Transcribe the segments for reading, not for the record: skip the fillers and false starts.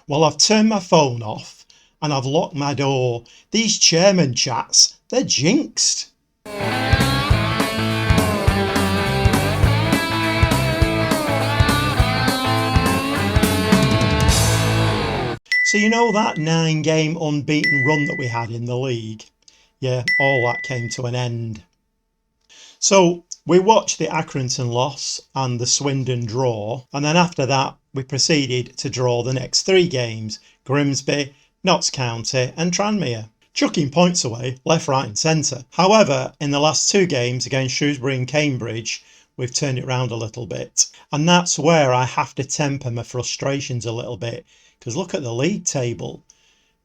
Well, I've turned my phone off and I've locked my door. These chairman chats, they're jinxed. So you know that 9-game unbeaten run that we had in the league? Yeah, all that came to an end. So we watched the Accrington loss and the Swindon draw, and then after that we proceeded to draw the next 3 games: Grimsby, Notts County and Tranmere, chucking points away left, right and centre. However, in the last 2 games against Shrewsbury and Cambridge, we've turned it round a little bit, and that's where I have to temper my frustrations a little bit, because look at the league table.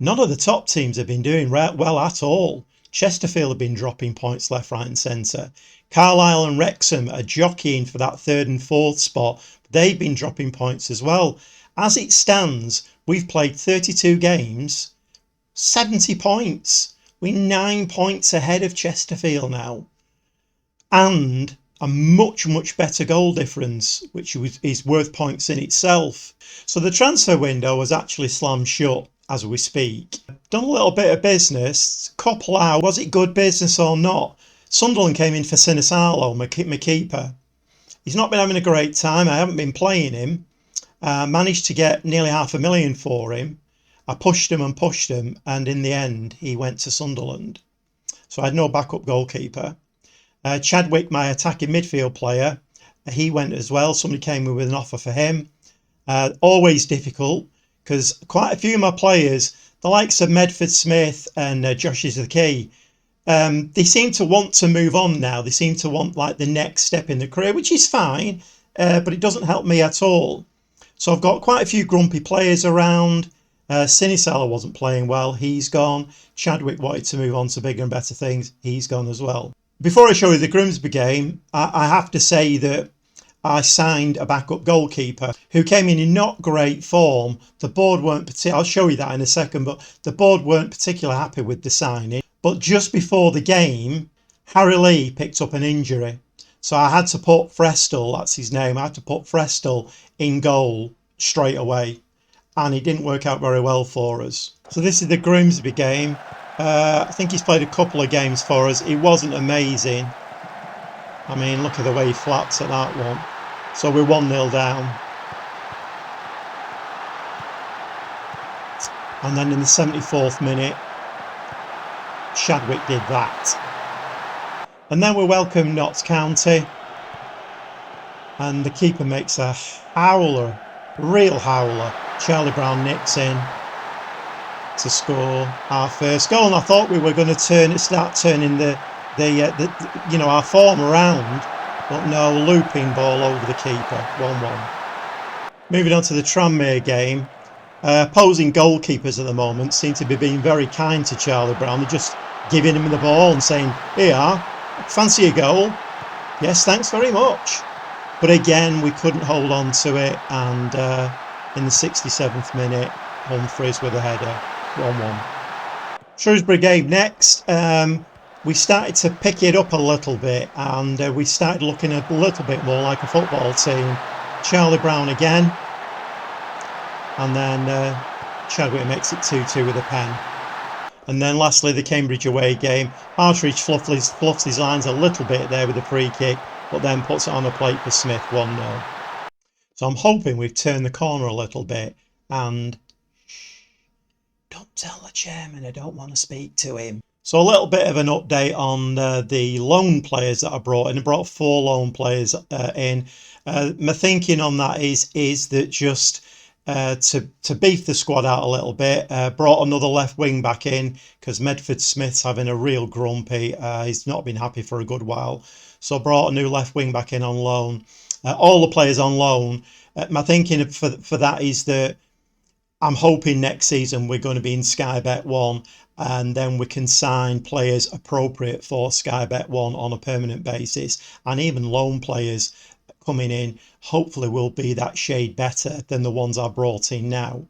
None of the top teams have been doing well at all. Chesterfield have been dropping points left, right and centre. Carlisle and Wrexham are jockeying for that 3rd and 4th spot. They've been dropping points as well. As it stands, we've played 32 games, 70 points. We're 9 points ahead of Chesterfield now. And a much better goal difference, which is worth points in itself. So the transfer window was actually slammed shut as we speak. Done a little bit of business. 𝐄𝐩𝐢, was it good business or not? Sunderland came in for Sinisalo, my keeper. He's not been having a great time. I haven't been playing him. Managed to get nearly $500,000 for him. I pushed him, and in the end he went to Sunderland. So I had no backup goalkeeper. Chadwick, my attacking midfield player, he went as well. Somebody came in with an offer for him. Always difficult, because quite a few of my players, the likes of Medford Smith and Josh is the key, they seem to want to move on now. They seem to want like the next step in the career, which is fine, but it doesn't help me at all. So I've got quite a few grumpy players around. Sinisalo wasn't playing well, he's gone. Chadwick wanted to move on to bigger and better things, he's gone as well. Before I show you the Grimsby game, I have to say that I signed a backup goalkeeper who came in not great form. The board weren't I'll show you that in a second, but the board weren't particularly happy with the signing. But just before the game, Harry Lee picked up an injury. So I had to put Frestall, that's his name, I had to put Frestall in goal straight away. And it didn't work out very well for us. So this is the Grimsby game. I think he's played a couple of games for us. It wasn't amazing. I mean, look at the way he flaps at that one. So we're 1-0 down. And then in the 74th minute, Chadwick did that. And then we welcome Notts County. And the keeper makes a howler, real howler. Charlie Brown nicks in to score our first goal. And I thought we were going to start turning our form around, but no, looping ball over the keeper. 1-1. Moving on to the Tranmere game. Opposing goalkeepers at the moment seem to be being very kind to Charlie Brown. They're just giving him the ball and saying, "Here you are, fancy a goal?" "Yes, thanks very much." But again, we couldn't hold on to it, and in the 67th minute, Humphreys with a header. 1-1. Shrewsbury game next. We started to pick it up a little bit, and we started looking a little bit more like a football team. Charlie Brown again, and then Chadwick makes it 2-2 with a pen. And then lastly, the Cambridge away game. Partridge fluffs his lines a little bit there with a free kick, but then puts it on a plate for Smith. 1-0. So I'm hoping we've turned the corner a little bit, and don't tell the chairman, I don't want to speak to him. So a little bit of an update on the loan players that I brought in. I brought 4 loan players in. My thinking on that is that just to beef the squad out a little bit, brought another left wing back in because Medford Smith's having a real grumpy. He's not been happy for a good while. So I brought a new left wing back in on loan. All the players on loan. My thinking for that is that I'm hoping next season we're going to be in Sky Bet 1, and then we can sign players appropriate for Sky Bet 1 on a permanent basis, and even loan players coming in hopefully will be that shade better than the ones I brought in now.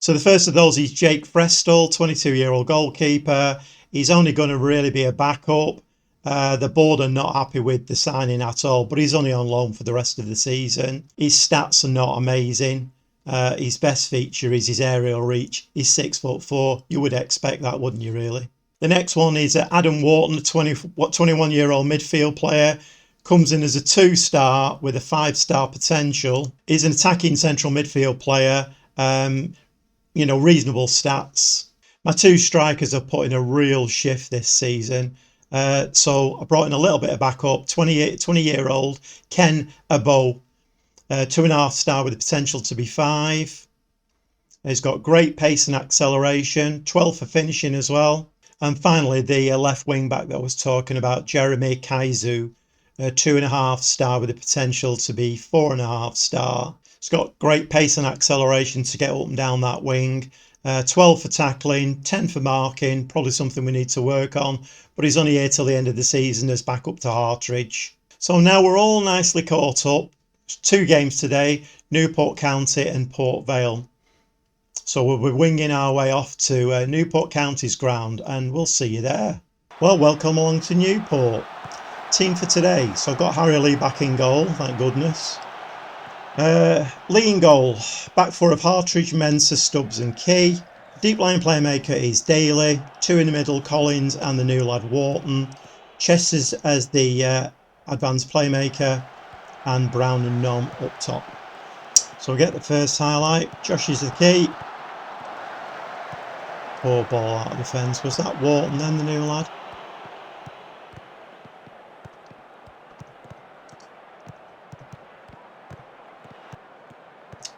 So the first of those is Jake Frestall, 22-year-old goalkeeper. He's only going to really be a backup. The board are not happy with the signing at all, but he's only on loan for the rest of the season. His stats are not amazing. His best feature is his aerial reach. He's 6'4". You would expect that, wouldn't you, really? The next one is Adam Wharton, a 21-year-old midfield player. Comes in as a 2-star with a 5-star potential. He's an attacking central midfield player. You know, reasonable stats. My 2 strikers have put in a real shift this season. So I brought in a little bit of backup. 20-year-old 𝐄𝐩𝐢𝐬, 2.5-star with the potential to be 5. He's got great pace and acceleration. 12 for finishing as well. And finally, the left wing back that I was talking about, 𝐄𝐩𝐢𝐬𝐻𝐫, 2.5-star with the potential to be 4.5-star. He's got great pace and acceleration to get up and down that wing. 12 for tackling, 10 for marking, probably something we need to work on, but he's only here till the end of the season as backup to Hartridge. So now we're all nicely caught up. 2 games today, Newport County and Port Vale. So we'll be winging our way off to Newport County's ground, and we'll see you there. Well, welcome along to Newport. Team for today. So I've got Harry Lee back in goal, thank goodness. Lee in goal. Back 4 of Hartridge, Mensah, Stubbs and Key. Deep line playmaker is Daly. 2 in the middle, Collins and the new lad Wharton. Chesters as the advanced playmaker, and Brown and Nom up top. So we get the first highlight. Josh is the key. Poor ball out of the fence. Was that Wharton then, the new lad?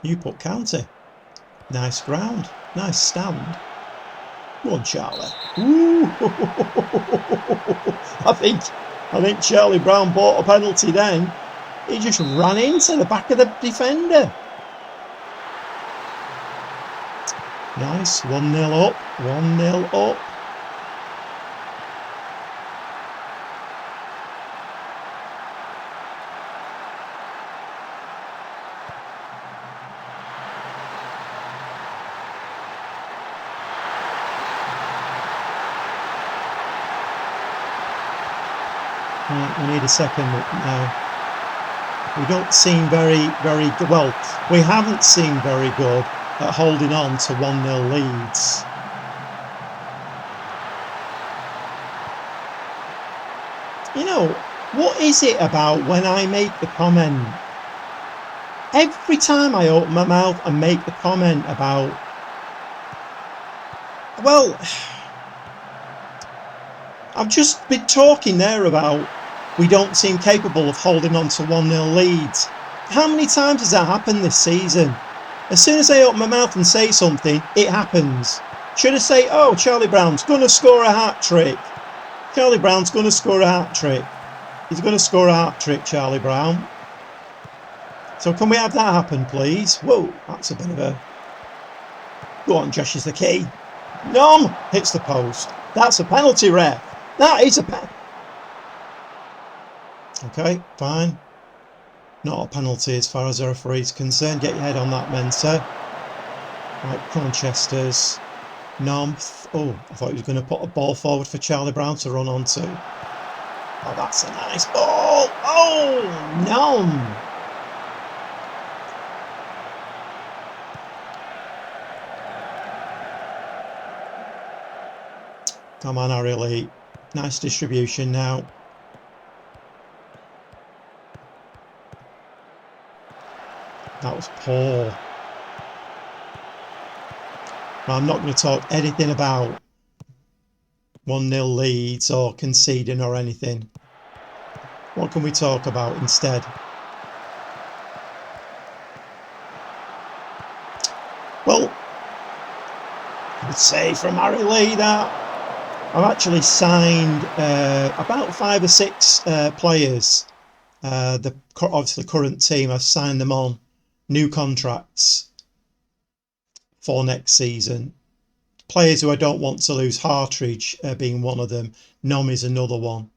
Newport County. Nice ground. Nice stand. Go on, Charlie. Ooh. I think Charlie Brown bought a penalty then. He just ran into the back of the defender. Nice. 1-0 up. 1-0 up. We need a second now. We don't seem very good. Well, we haven't seemed very good at holding on to 1-0 leads. You know, what is it about when I make the comment? Every time I open my mouth and make the comment about, well, I've just been talking there about we don't seem capable of holding on to 1-0 leads. How many times has that happened this season? As soon as I open my mouth and say something, it happens. Should I say, oh, Charlie Brown's going to score a hat-trick. Charlie Brown's going to score a hat-trick. He's going to score a hat-trick, Charlie Brown. So can we have that happen, please? Whoa, that's a bit of a... Go on, Josh is the key. Nom hits the post. That's a penalty, ref. That is a penalty. Okay, fine. Not a penalty as far as the referee is concerned. Get your head on that, Mensah. Right, come on, Chesters. Nom. Oh, I thought he was going to put a ball forward for Charlie Brown to run onto. Oh, that's a nice ball. Oh, Nom. Come on, Harry Lee. Nice distribution now. That was poor. I'm not going to talk anything about 1-0 leads or conceding or anything. What can we talk about instead? Well, I would say from Harry Lee that I've actually signed about 5 or 6 players. Obviously the current team, I've signed them on new contracts for next season. Players who I don't want to lose, Hartridge being one of them, Nom is another one.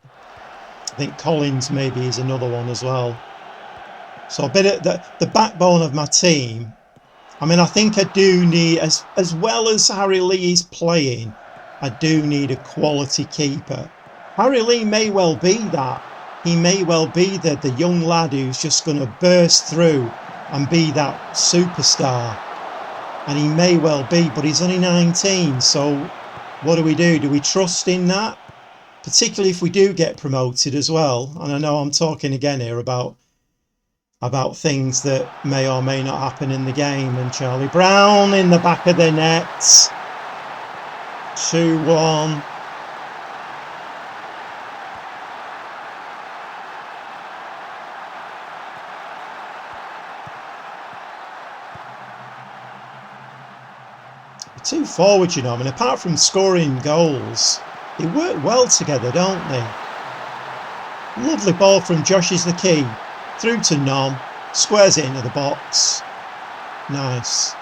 I think Collins maybe is another one as well. So a bit of the backbone of my team. I mean, I think I do need, as well as Harry Lee is playing, I do need a quality keeper. Harry Lee may well be that. He may well be the young lad who's just going to burst through and be that superstar. And he may well be, but he's only 19. So what do we do? Do we trust in that? Particularly if we do get promoted as well. And I know I'm talking again here about things that may or may not happen in the game. And Charlie Brown in the back of the net. 2-1. Two forwards, you know, I mean, apart from scoring goals, they work well together, don't they? Lovely ball from Josh is the key. Through to Nom. Squares it into the box. Nice.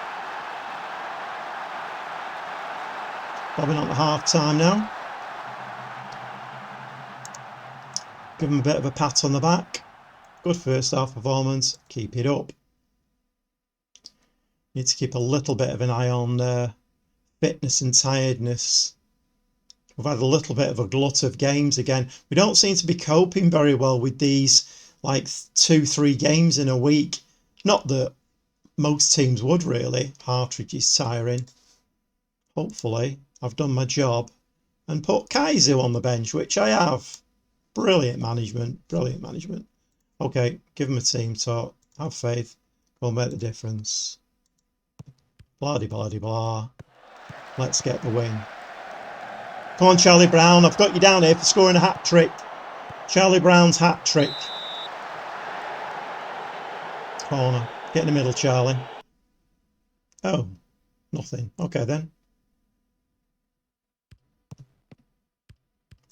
Bobbing on to half time now. Give him a bit of a pat on the back. Good first half performance. Keep it up. Need to keep a little bit of an eye on fitness and tiredness. We've had a little bit of a glut of games again. We don't seem to be coping very well with these like 2-3 games in a week. Not that most teams would really. Partridge is tiring. Hopefully I've done my job and put 𝐄𝐩𝐢𝐬𝐿 on the bench, which I have. Brilliant management. Brilliant management. Okay, give him a team talk. Have faith. Go and make the difference. Blah de blah de blah. Let's get the win. Come on, Charlie Brown. I've got you down here for scoring a hat-trick. Charlie Brown's hat-trick. Corner. Get in the middle, Charlie. Oh, nothing. Okay, then.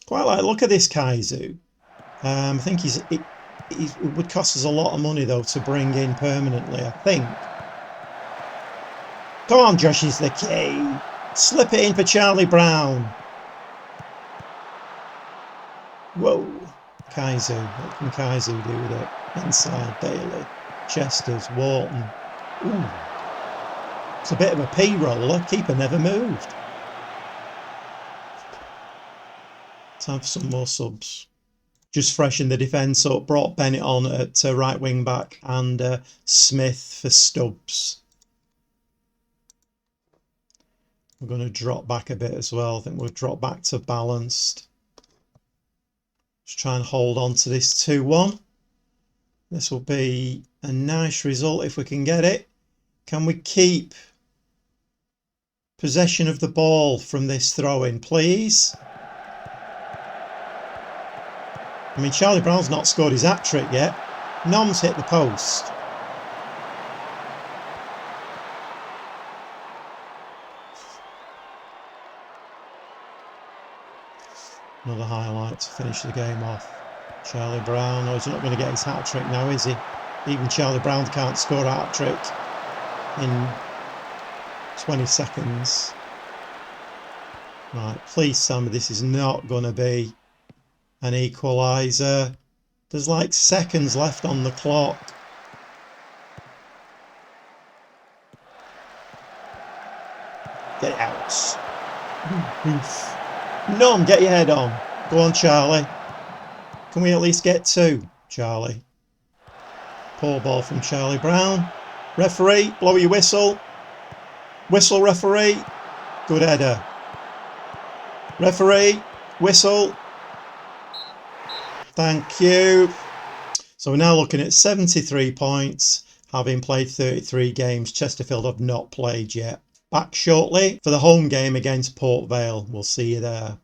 Quite like the look at this 𝐄𝐩𝐢𝐬𝐿. I think it would cost us a lot of money, though, to bring in permanently, I think. Come on, Josh is the key. Slip it in for Charlie Brown. Whoa. 𝐄𝐩𝐢𝐬𝐿. What can 𝐄𝐩𝐢𝐬𝐿 do with it? Inside, Daly. Chesters, Wharton. Ooh. It's a bit of a P-roller. Keeper never moved. Time for some more subs. Just freshen the defence up. Brought Bennett on at right wing back and Smith for Stubbs. We're going to drop back a bit as well. I think we'll drop back to balanced. Just try and hold on to this 2-1. This will be a nice result if we can get it. Can we keep possession of the ball from this throw-in, please? I mean, Charlie Brown's not scored his hat-trick yet. Nom's hit the post. Another highlight to finish the game off. Charlie Brown, oh, he's not going to get his hat-trick now, is he? Even Charlie Brown can't score a hat-trick in 20 seconds. Right, please tell me this is not going to be an equaliser. There's like seconds left on the clock. Get it out. Oof. None, get your head on. Go on, Charlie. Can we at least get 2, Charlie? Poor ball from Charlie Brown. Referee, blow your whistle. Whistle, referee. Good header. Referee, whistle. Thank you. So we're now looking at 73 points, having played 33 games. Chesterfield have not played yet. Back shortly for the home game against Port Vale. We'll see you there.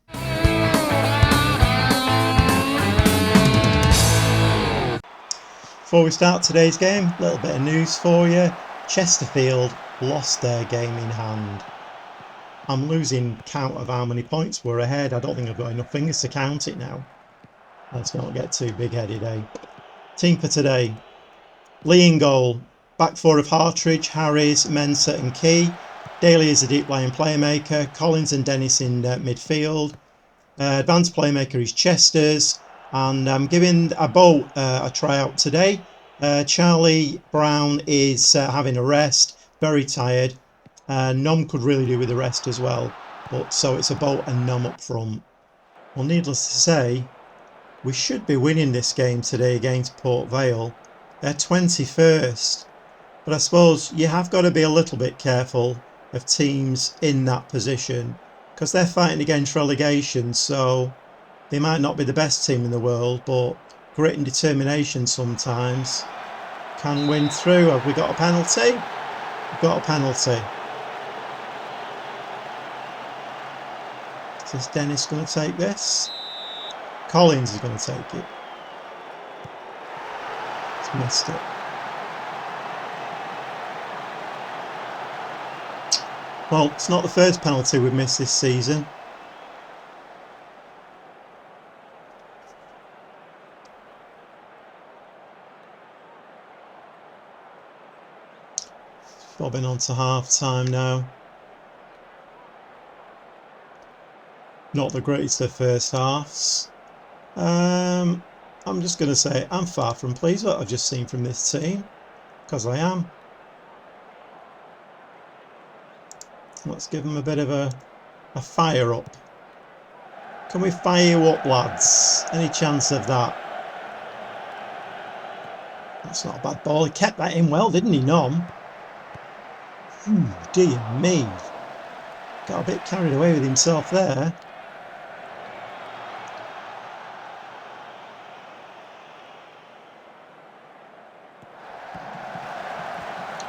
Before we start today's game, a little bit of news for you. Chesterfield lost their game in hand. I'm losing count of how many points we're ahead. I don't think I've got enough fingers to count it now. Let's not get too big-headed, eh? Team for today. Lee in goal. Back four of Partridge, Harris, Mensah and Key. Daly is a deep-lying playmaker. Collins and Dennis in midfield. Advanced playmaker is Chesters. And I'm giving a boat a tryout today. Charlie Brown is having a rest. Very tired. Nom could really do with the rest as well. But so it's a boat and Nom up front. Well, needless to say, we should be winning this game today against Port Vale. They're 21st. But I suppose you have got to be a little bit careful of teams in that position because they're fighting against relegation, so they might not be the best team in the world, but grit and determination sometimes can win through. Have we got a penalty? We've got a penalty. Is Dennis going to take this? Collins is going to take it. He's missed it. Well, it's not the first penalty we've missed this season. Bobbing on to half time now. Not the greatest of first halves. I'm just going to say I'm far from pleased with what I've just seen from this team, because I am. Let's give them a bit of a fire up. Can we fire you up, lads? Any chance of that? That's not a bad ball. He kept that in well, didn't he, Nom? Dear me. Got a bit carried away with himself there.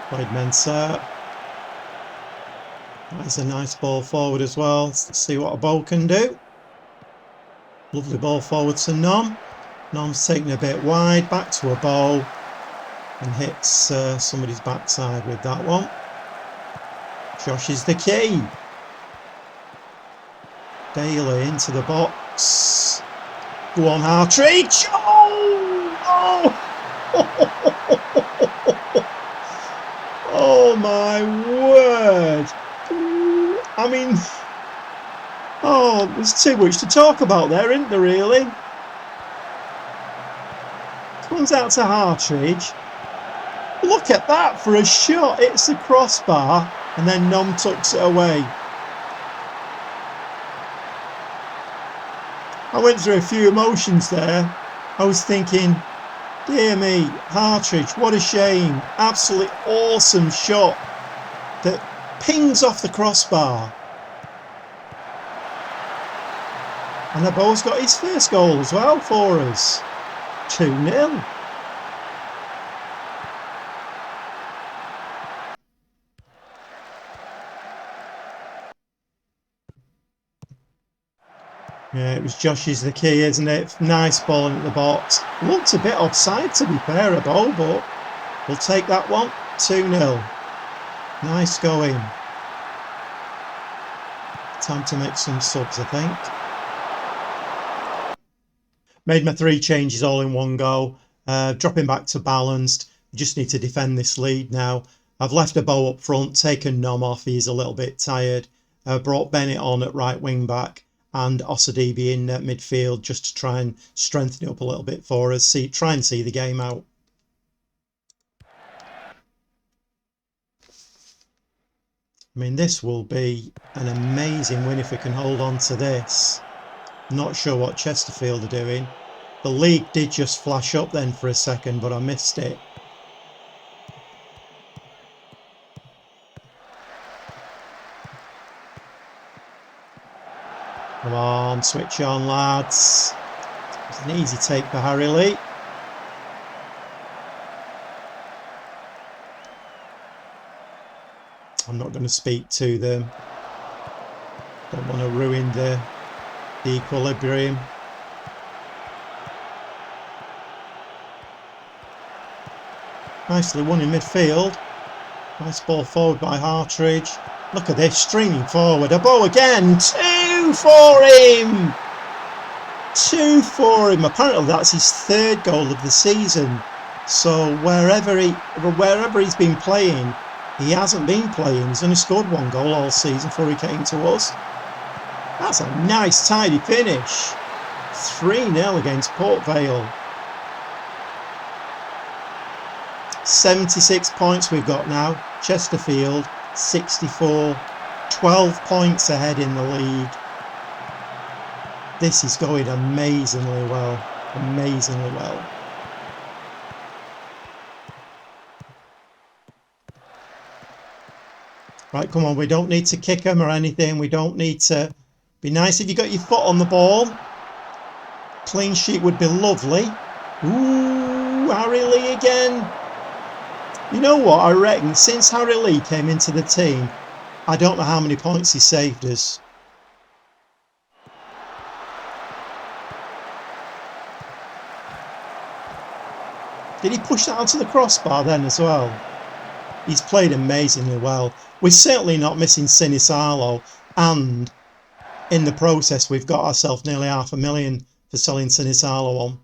Played Mensah. That's a nice ball forward as well. Let's see what a ball can do. Lovely ball forward to Nom. Nom's taking a bit wide, back to a ball, and hits somebody's backside with that one. Josh is the key. Daly into the box. Go on, Hartridge. Oh! Oh my word. I mean, oh, there's too much to talk about there, isn't there, really? Comes out to Hartridge. Look at that for a shot. It's the crossbar, and then Nom tucks it away. I went through a few emotions there. I was thinking, dear me, Hartridge, what a shame. Absolutely awesome shot that pings off the crossbar. And Abo's got his first goal as well for us. 2-0. Yeah, it was Josh is the key, isn't it? Nice ball in the box. Looked a bit offside, to be fair, Abo, but we'll take that one. 2-0. Nice going. Time to make some subs, I think. Made my 3 changes all in one go. Dropping back to balanced. We just need to defend this lead now. I've left Abo up front, taken Nom off. He's a little bit tired. Brought Bennett on at right wing back and Osidibe in midfield just to try and strengthen it up a little bit for us. Try and see the game out. I mean, this will be an amazing win if we can hold on to this. Not sure what Chesterfield are doing. The league did just flash up then for a second, but I missed it. Come on, switch on, lads. It's an easy take for Harry Lee. I'm not going to speak to them. Don't want to ruin the equilibrium. Nicely won in midfield. Nice ball forward by Hartridge. Look at this, streaming forward. Abo again. 2 for him. 2 for him. Apparently that's his 3rd goal of the season. So wherever he's been playing, he hasn't been playing. He's only scored 1 goal all season before he came to us. That's a nice tidy finish. 3-0 against Port Vale. 76 points we've got now. Chesterfield 64. 12 points ahead in the league. This is going amazingly well. Amazingly well. Right, come on, we don't need to kick them or anything. We don't need to... Be nice if you got your foot on the ball. Clean sheet would be lovely. Ooh, Harry Lee again. You know what, I reckon since Harry Lee came into the team, I don't know how many points he saved us. Did he push that onto the crossbar then as well? He's played amazingly well. We're certainly not missing 𝐶𝐸, and in the process we've got ourselves nearly $500,000 for selling 𝐶𝐸 on.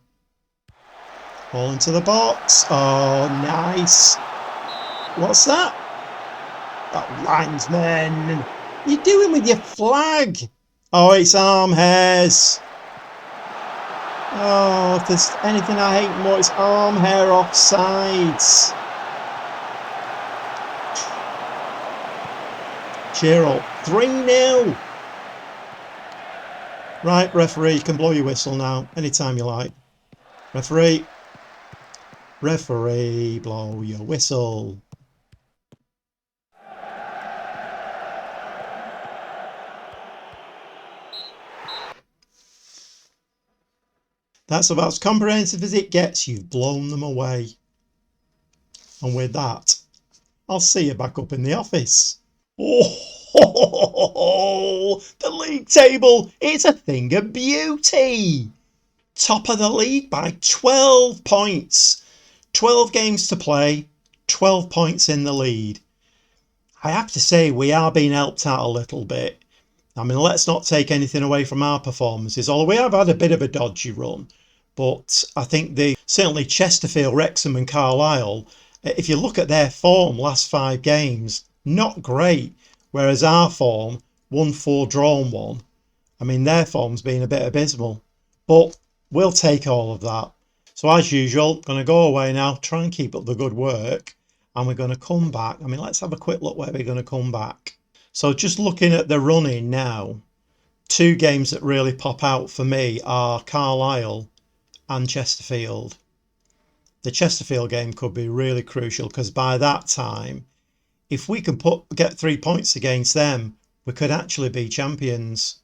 Ball into the box. Oh, nice. What's that? Oh, linesman. What are you doing with your flag? Oh, it's arm hairs. Oh, if there's anything I hate more, it's arm hair offsides. Cheer up. 3-0. Right, referee, you can blow your whistle now. Anytime you like. Referee. Referee, blow your whistle. That's about as comprehensive as it gets. You've blown them away. And with that, I'll see you back up in the office. Oh, the league table, it's a thing of beauty. Top of the league by 12 points. 12 games to play, 12 points in the lead. I have to say we are being helped out a little bit. I mean, let's not take anything away from our performances, although we have had a bit of a dodgy run. But I think certainly Chesterfield, Wrexham and Carlisle, if you look at their form last 5 games, not great. Whereas our form, 1-4 drawn 1, I mean their form's been a bit abysmal. But we'll take all of that. So as usual, going to go away now, try and keep up the good work. And we're going to come back. I mean, let's have a quick look where we're going to come back. So just looking at the running now, 2 games that really pop out for me are Carlisle and Chesterfield. The Chesterfield game could be really crucial because by that time, if we can get 3 points against them, we could actually be champions.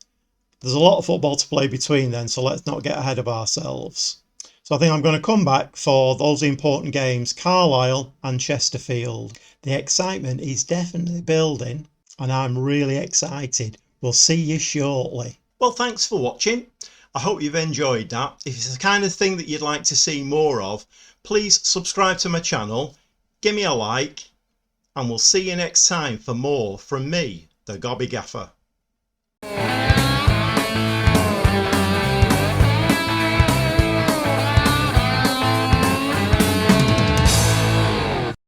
There's a lot of football to play between then, so let's not get ahead of ourselves. So I think I'm going to come back for those important games, Carlisle and Chesterfield. The excitement is definitely building and I'm really excited. We'll see you shortly. Well, thanks for watching. I hope you've enjoyed that. If it's the kind of thing that you'd like to see more of, please subscribe to my channel, give me a like, and we'll see you next time for more from me, the Gobby Gaffer.